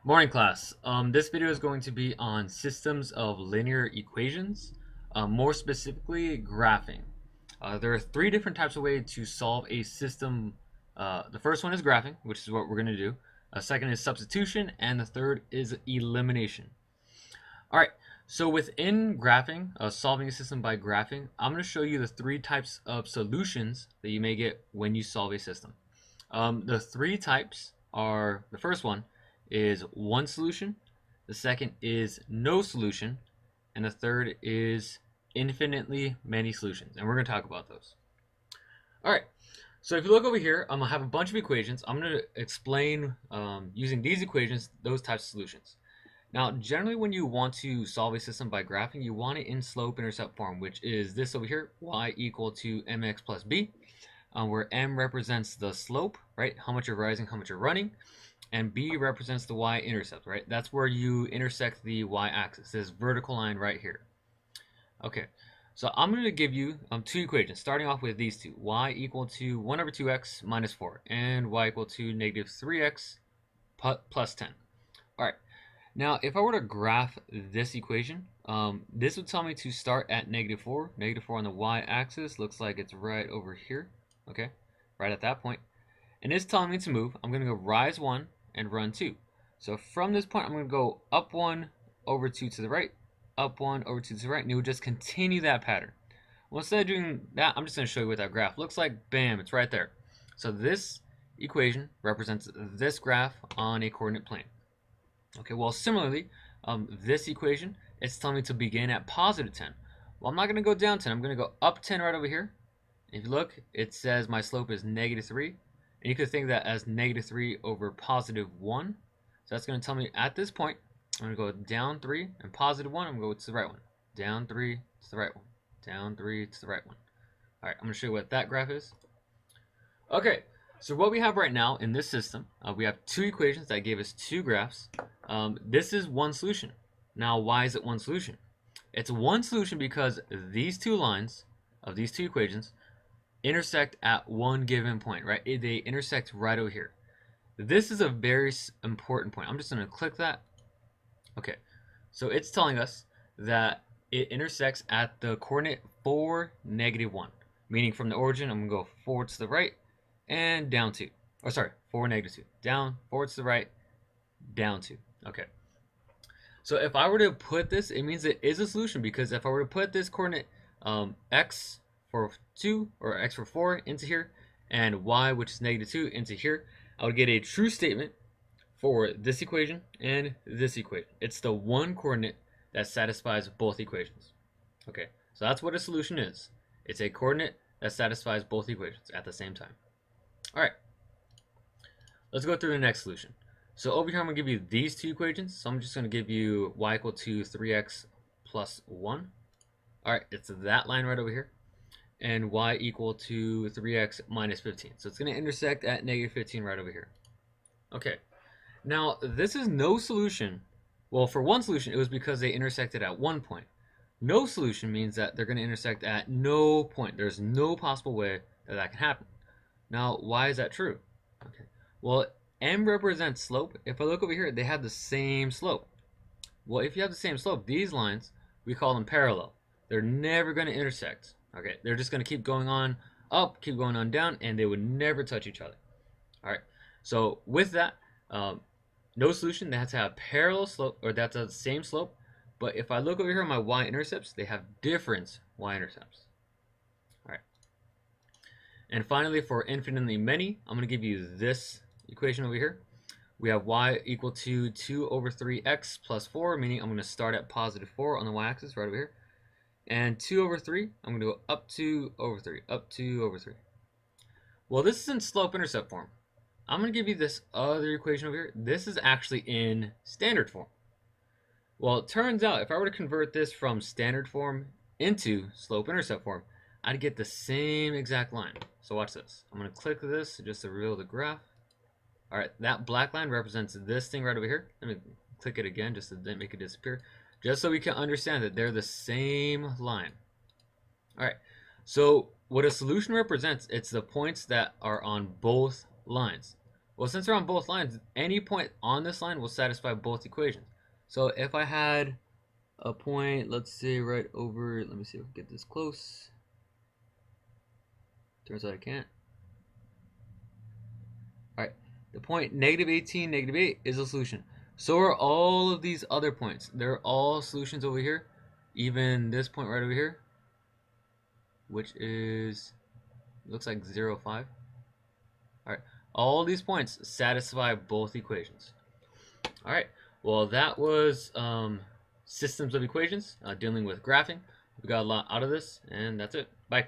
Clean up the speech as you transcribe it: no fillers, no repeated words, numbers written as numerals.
Morning class. This video is going to be on systems of linear equations, more specifically graphing. There are three different types of ways to solve a system. The first one is graphing, which is what we're going to do. Second is substitution, and the third is elimination. All right, so within graphing, solving a system by graphing, I'm going to show you the three types of solutions that you may get when you solve a system. The three types are, the first one is one solution, the second is no solution, and the third is infinitely many solutions. And we're going to talk about those. All right, so if you look over here, I'm going to have a bunch of equations. I'm going to explain using these equations, those types of solutions. Now, generally when you want to solve a system by graphing, you want it in slope-intercept form, which is this over here, y equal to mx plus b, where m represents the slope, right? How much you're rising, how much you're running. And b represents the y-intercept, right? That's where you intersect the y-axis, this vertical line right here. Okay, so I'm going to give you two equations, starting off with these two. Y equal to 1 over 2x minus 4, and y equal to negative 3x plus 10. All right, now if I were to graph this equation, this would tell me to start at negative 4. Negative 4 on the y-axis looks like it's right over here, okay? Right at that point. And it's telling me to move. I'm going to go rise 1 and run 2. So from this point, I'm going to go up 1 over 2 to the right, up 1 over 2 to the right, and it would just continue that pattern. Well, instead of doing that, I'm just going to show you what that graph looks like. Bam, it's right there. So this equation represents this graph on a coordinate plane. Okay, well, similarly, this equation, it's telling me to begin at positive 10. Well, I'm not going to go down 10. I'm going to go up 10 right over here. If you look, it says my slope is negative 3. And you could think that as negative 3 over positive 1. So that's going to tell me at this point, I'm going to go down 3 and positive 1. I'm going to go to the right one. Down 3 to the right one. Down 3 to the right one. All right, I'm going to show you what that graph is. Okay, so what we have right now in this system, we have two equations that gave us two graphs. This is one solution. Now, why is it one solution? It's one solution because these two lines of these two equations intersect at one given point, right? They intersect right over here. This is a very important point. I'm just going to click that. Okay, so it's telling us that it intersects at the coordinate 4, negative 1. Meaning from the origin, I'm going to go forward to the right and down 2. Or sorry, 4, negative 2. Down, forward to the right, down 2. Okay. So if I were to put this, it means it is a solution, because if I were to put this coordinate x for 2 or x for 4 into here, and y, which is negative 2, into here, I would get a true statement for this equation and this equation. It's the one coordinate that satisfies both equations. Okay, so that's what a solution is. It's a coordinate that satisfies both equations at the same time. All right, let's go through the next solution. So over here, I'm going to give you these two equations. So I'm just going to give you y equal to 3x plus 1. All right, it's that line right over here. And y equal to 3x minus 15. So it's going to intersect at negative 15 right over here. Okay, now this is no solution. Well, for one solution, it was because they intersected at one point. No solution means that they're going to intersect at no point. There's no possible way that that can happen. Now, why is that true? Okay, well, m represents slope. If I look over here, they have the same slope. Well, if you have the same slope, these lines, we call them parallel. They're never going to intersect. Okay, they're just going to keep going on up, keep going on down, and they would never touch each other. All right, so with that, no solution. They have to have parallel slope, or that's the same slope. But if I look over here at my y-intercepts, they have different y-intercepts. All right. And finally, for infinitely many, I'm going to give you this equation over here. We have y equal to 2 over 3x plus 4, meaning I'm going to start at positive 4 on the y-axis right over here. And 2 over 3, I'm going to go up 2 over 3, up 2 over 3. Well, this is in slope-intercept form. I'm going to give you this other equation over here. This is actually in standard form. Well, it turns out if I were to convert this from standard form into slope-intercept form, I'd get the same exact line. So watch this. I'm going to click this just to reveal the graph. All right, that black line represents this thing right over here. Let me click it again just to make it disappear, just so we can understand that they're the same line. All right, so what a solution represents, it's the points that are on both lines. Well, since they're on both lines, any point on this line will satisfy both equations. So if I had a point, let's say right over, let me see if I can get this close. Turns out I can't. Alright, the point negative 18, negative 8 is a solution. So are all of these other points. They're all solutions over here. Even this point right over here, which is, looks like 0, 5. Alright, all these points satisfy both equations. Alright, well that was systems of equations, dealing with graphing. We got a lot out of this, and that's it. Bye.